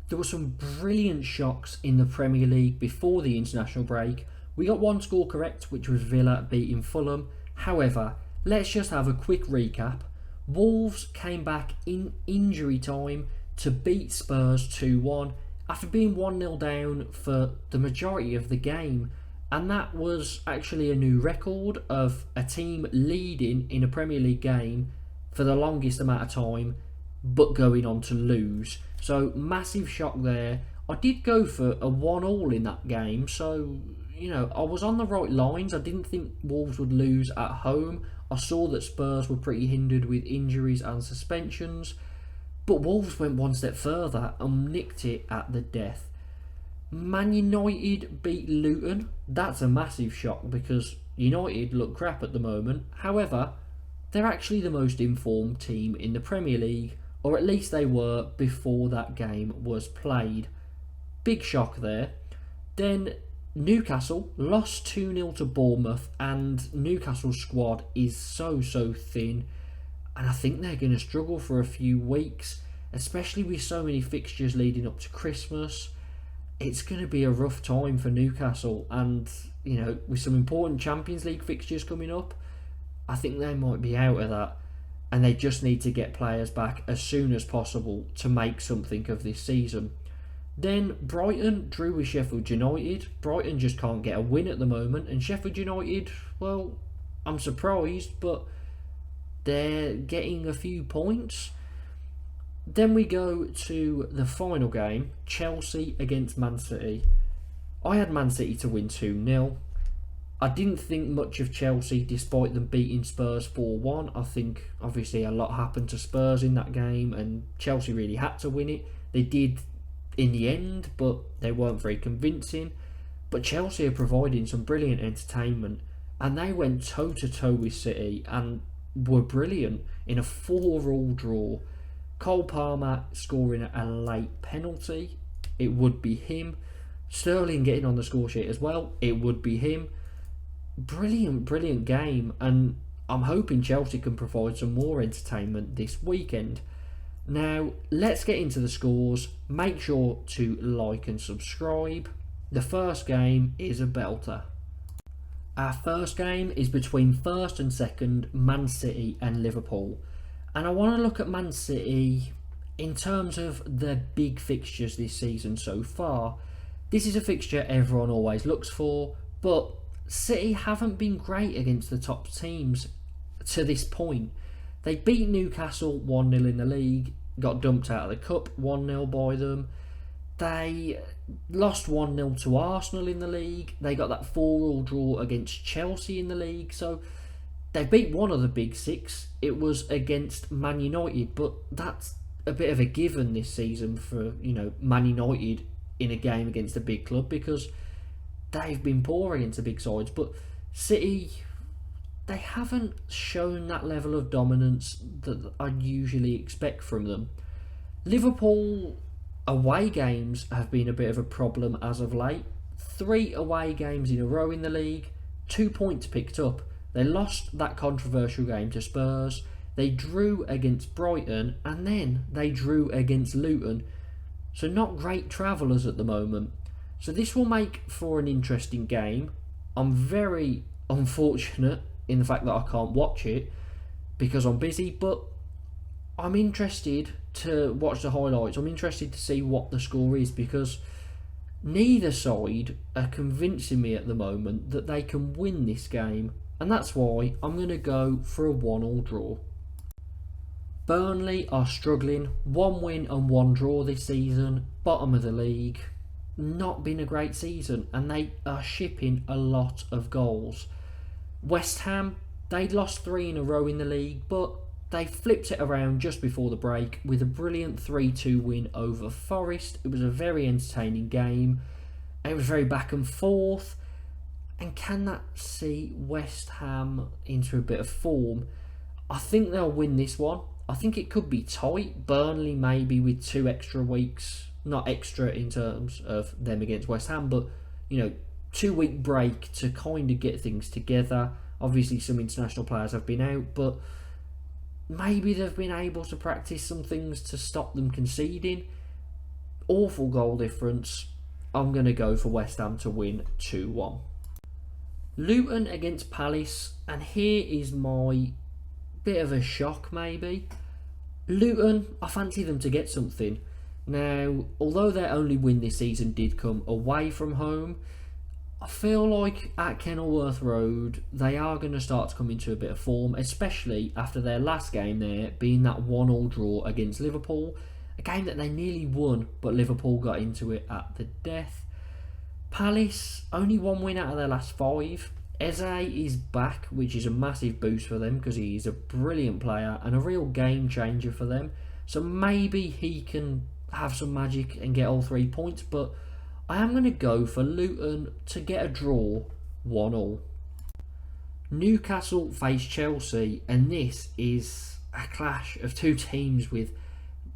There were some brilliant shocks in the Premier League before the international break. We got one score correct, which was Villa beating Fulham. However, let's just have a quick recap. Wolves came back in injury time to beat Spurs 2-1 after being 1-0 down for the majority of the game. And that was actually a new record of a team leading in a Premier League game for the longest amount of time, but going on to lose. So massive shock there. I did go for a 1-all in that game, so I was on the right lines. I didn't think Wolves would lose at home. I saw that Spurs were pretty hindered with injuries and suspensions, but Wolves went one step further and nicked it at the death. Man United beat Luton. That's a massive shock because United look crap at the moment. However, they're actually the most informed team in the Premier League, or at least they were before that game was played. Big shock there. Then Newcastle lost 2-0 to Bournemouth, and Newcastle's squad is so thin, and I think they're going to struggle for a few weeks, especially with so many fixtures leading up to Christmas. It's going to be a rough time for Newcastle, and with some important Champions League fixtures coming up, I think they might be out of that, and they just need to get players back as soon as possible to make something of this season. Then Brighton drew with Sheffield United. Brighton just can't get a win at the moment, and Sheffield United, well, I'm surprised, but they're getting a few points. Then we go to the final game, Chelsea against Man City. I had Man City to win 2-0. I didn't think much of Chelsea despite them beating Spurs 4-1. I think obviously a lot happened to Spurs in that game and Chelsea really had to win it. They did in the end, but they weren't very convincing. But Chelsea are providing some brilliant entertainment, and they went toe-to-toe with City and were brilliant in a 4-4 draw. Cole Palmer scoring a late penalty, it would be him. Sterling getting on the score sheet as well, it would be him. Brilliant game, and I'm hoping Chelsea can provide some more entertainment this weekend. Now, let's get into the scores. Make sure to like and subscribe. The first game is a belter. Our first game is between first and second Man City and Liverpool. And I want to look at Man City in terms of their big fixtures this season so far. This is a fixture everyone always looks for, but City haven't been great against the top teams to this point. They beat Newcastle 1-0 in the league, got dumped out of the cup 1-0 by them. They lost 1-0 to Arsenal in the league. They got that 4-4 draw against Chelsea in the league. So they beat one of the big six. It was against Man United, but that's a bit of a given this season for Man United in a game against a big club, because they've been poor against the big sides. But City, they haven't shown that level of dominance that I'd usually expect from them. Liverpool away games have been a bit of a problem as of late. 3 away games in a row in the league, 2 points picked up. They lost that controversial game to Spurs, they drew against Brighton, and then they drew against Luton. So not great travellers at the moment. So this will make for an interesting game. I'm very unfortunate in the fact that I can't watch it because I'm busy, but I'm interested to watch the highlights. I'm interested to see what the score is, because neither side are convincing me at the moment that they can win this game, and that's why I'm going to go for a 1-1 draw. Burnley are struggling, 1 win and 1 draw this season, bottom of the league. Not been a great season, and they are shipping a lot of goals. West Ham, they'd lost 3 in a row in the league, but they flipped it around just before the break with a brilliant 3-2 win over Forest. It was a very entertaining game. It was very back and forth. And can that see West Ham into a bit of form? I think they'll win this one. I think it could be tight. Burnley maybe with 2 extra weeks. Not extra in terms of them against West Ham, but 2-week break to kind of get things together. Obviously some international players have been out, but maybe they've been able to practice some things to stop them conceding. awful goal difference. I'm going to go for West Ham to win 2-1. Luton against Palace, and here is my bit of a shock maybe. Luton, I fancy them to get something. Now, although their only win this season did come away from home, I feel like at Kenilworth Road they are going to start to come into a bit of form, especially after their last game there being that 1-1 draw against Liverpool, a game that they nearly won but Liverpool got into it at the death. Palace, only one win out of their last 5. Eze is back, which is a massive boost for them because he is a brilliant player and a real game changer for them. So maybe he can have some magic and get all 3 points, but I am going to go for Luton to get a draw 1-1. Newcastle face Chelsea, and this is a clash of two teams with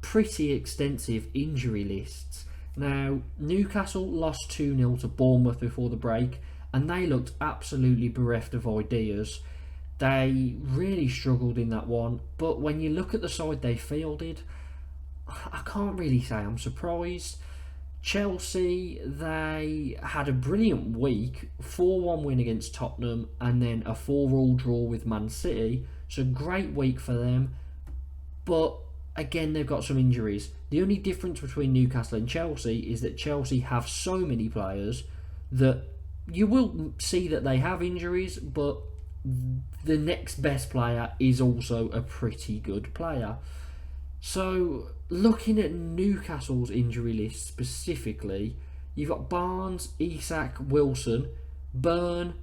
pretty extensive injury lists. Now, Newcastle lost 2-0 to Bournemouth before the break, and they looked absolutely bereft of ideas. They really struggled in that one, but when you look at the side they fielded, I can't really say I'm surprised. Chelsea, they had a brilliant week, 4-1 win against Tottenham and then a 4-4 draw with Man City, so great week for them, but again they've got some injuries. The only difference between Newcastle and Chelsea is that Chelsea have so many players that you will see that they have injuries, but the next best player is also a pretty good player. So, looking at Newcastle's injury list specifically, you've got Barnes, Isak, Wilson, Byrne,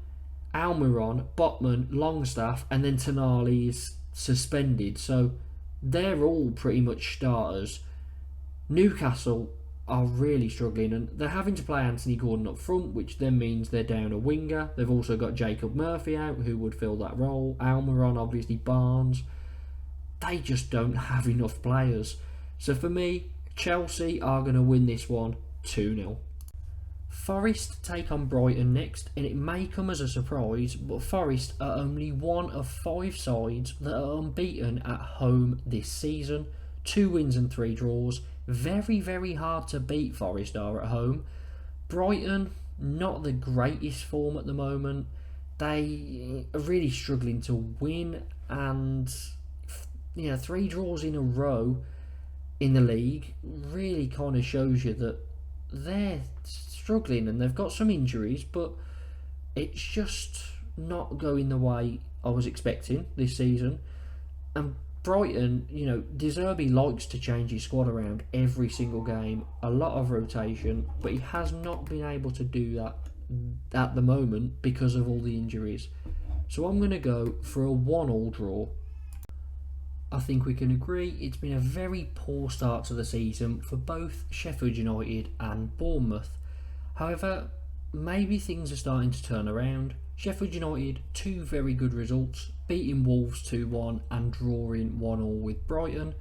Almiron, Botman, Longstaff, and then Tonali is suspended. So, they're all pretty much starters. Newcastle are really struggling, and they're having to play Anthony Gordon up front, which then means they're down a winger. They've also got Jacob Murphy out, who would fill that role. Almiron, obviously, Barnes. They just don't have enough players. So for me, Chelsea are going to win this one 2-0. Forest take on Brighton next, and it may come as a surprise, but Forest are only one of 5 sides that are unbeaten at home this season. 2 wins and 3 draws. Very, very hard to beat, Forest are at home. Brighton, not the greatest form at the moment. They are really struggling to win, and 3 draws in a row in the league really kind of shows you that they're struggling, and they've got some injuries, but it's just not going the way I was expecting this season. And Brighton, De Zerbi likes to change his squad around every single game, a lot of rotation, but he has not been able to do that at the moment because of all the injuries. So I'm going to go for a 1-1 draw. I think we can agree it's been a very poor start to the season for both Sheffield United and Bournemouth. However, maybe things are starting to turn around. Sheffield United, 2 very good results, beating Wolves 2-1 and drawing 1-1 with Brighton,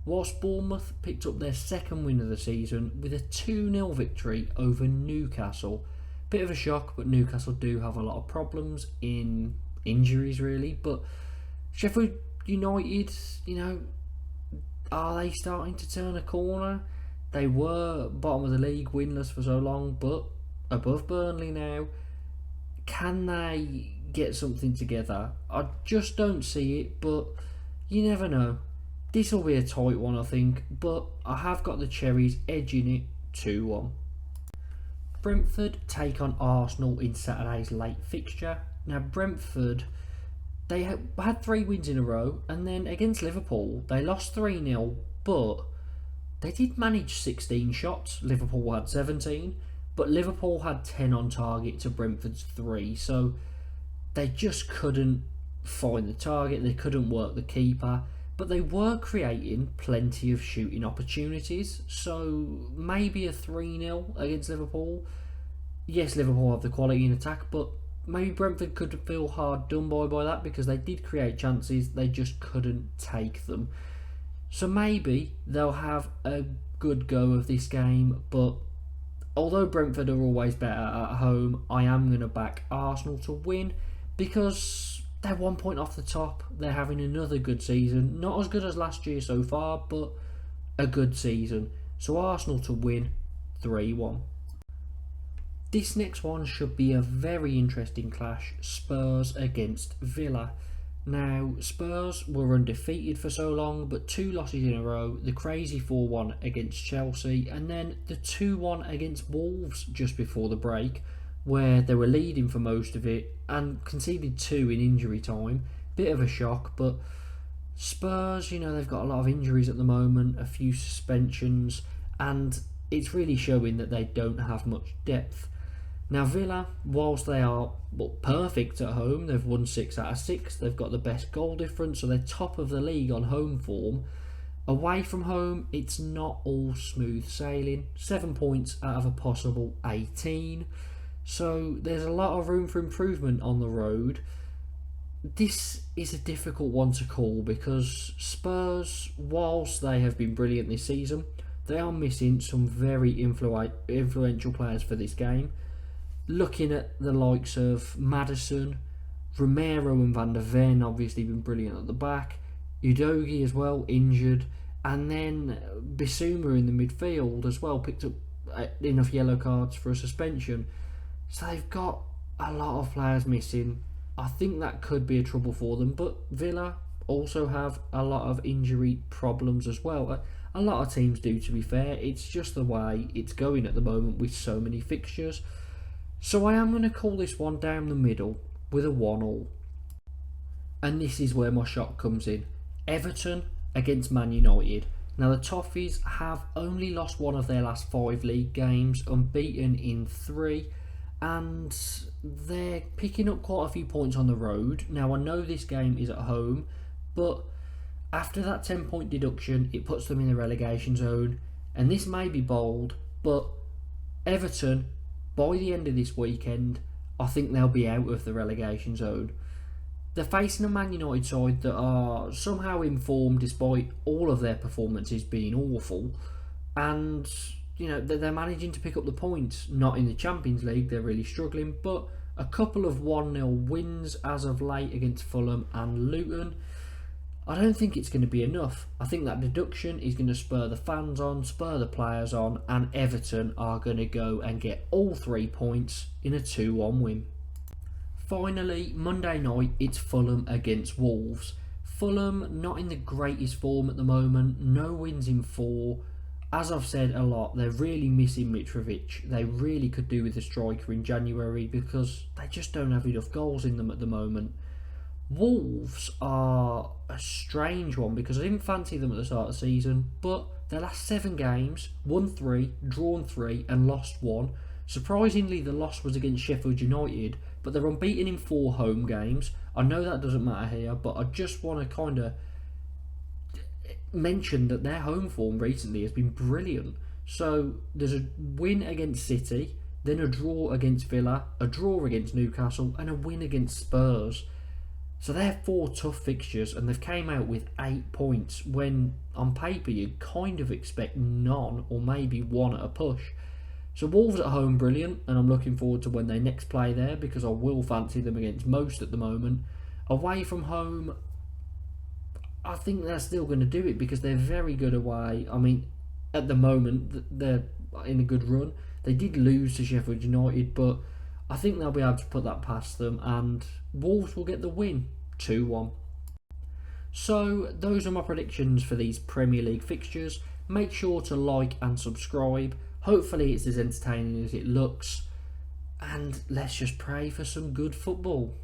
whilst Bournemouth picked up their 2nd win of the season with a 2-0 victory over Newcastle. Bit of a shock, but Newcastle do have a lot of problems in injuries really, but Sheffield United, are they starting to turn a corner? They were bottom of the league, winless for so long, but above Burnley now. Can they get something together? I just don't see it, but you never know. This will be a tight one, I think, but I have got the Cherries edging it 2-1. Brentford take on Arsenal in Saturday's late fixture. Now, Brentford, they had 3 wins in a row, and then against Liverpool, they lost 3-0, but they did manage 16 shots. Liverpool had 17, but Liverpool had 10 on target to Brentford's 3, so they just couldn't find the target, they couldn't work the keeper, but they were creating plenty of shooting opportunities, so maybe a 3-0 against Liverpool. Yes, Liverpool have the quality in attack, but maybe Brentford could feel hard done by that because they did create chances, they just couldn't take them. So maybe they'll have a good go of this game, but although Brentford are always better at home, I am going to back Arsenal to win because they're 1 point off the top. They're having another good season. Not as good as last year so far, but a good season. So Arsenal to win 3-1. This next one should be a very interesting clash, Spurs against Villa. Now, Spurs were undefeated for so long, but 2 losses in a row, the crazy 4-1 against Chelsea, and then the 2-1 against Wolves just before the break, where they were leading for most of it and conceded 2 in injury time. Bit of a shock, but Spurs, they've got a lot of injuries at the moment, a few suspensions, and it's really showing that they don't have much depth. Now Villa, whilst they are perfect at home, they've won 6 out of 6, they've got the best goal difference, so they're top of the league on home form. Away from home, it's not all smooth sailing. 7 points out of a possible 18. So there's a lot of room for improvement on the road. This is a difficult one to call because Spurs, whilst they have been brilliant this season, they are missing some very influential players for this game. Looking at the likes of Maddison, Romero and Van der Ven obviously been brilliant at the back, Udogie as well, injured, and then Bissouma in the midfield as well, picked up enough yellow cards for a suspension. So they've got a lot of players missing. I think that could be a trouble for them, but Villa also have a lot of injury problems as well. A lot of teams do, to be fair. It's just the way it's going at the moment with so many fixtures. So I am going to call this one down the middle with a 1-1. And this is where my shock comes in. Everton against Man United. Now the Toffees have only lost 1 of their last 5 league games, unbeaten in 3. And they're picking up quite a few points on the road. Now I know this game is at home, but after that 10-point deduction, it puts them in the relegation zone. And this may be bold, but Everton, by the end of this weekend, I think they'll be out of the relegation zone. They're facing a Man United side that are somehow informed despite all of their performances being awful. And, they're managing to pick up the points. Not in the Champions League, they're really struggling, but a couple of 1-0 wins as of late against Fulham and Luton. I don't think it's going to be enough. I think that deduction is going to spur the fans on, spur the players on, and Everton are going to go and get all 3 points in a 2-1 win. Finally, Monday night, it's Fulham against Wolves. Fulham not in the greatest form at the moment, no wins in 4. As I've said a lot, they're really missing Mitrovic. They really could do with a striker in January because they just don't have enough goals in them at the moment. Wolves are a strange one because I didn't fancy them at the start of the season, but their last 7 games, won 3, drawn 3 and lost 1. Surprisingly, the loss was against Sheffield United, but they're unbeaten in 4 home games. I know that doesn't matter here, but I just want to kind of mention that their home form recently has been brilliant. So there's a win against City, then a draw against Villa, a draw against Newcastle and a win against Spurs. So they're 4 tough fixtures and they've came out with 8 points when on paper you'd kind of expect none or maybe 1 at a push. So Wolves at home, brilliant, and I'm looking forward to when they next play there because I will fancy them against most at the moment. Away from home, I think they're still going to do it because they're very good away. I mean, at the moment, they're in a good run. They did lose to Sheffield United, but I think they'll be able to put that past them and Wolves will get the win, 2-1. So those are my predictions for these Premier League fixtures. Make sure to like and subscribe. Hopefully it's as entertaining as it looks. And let's just pray for some good football.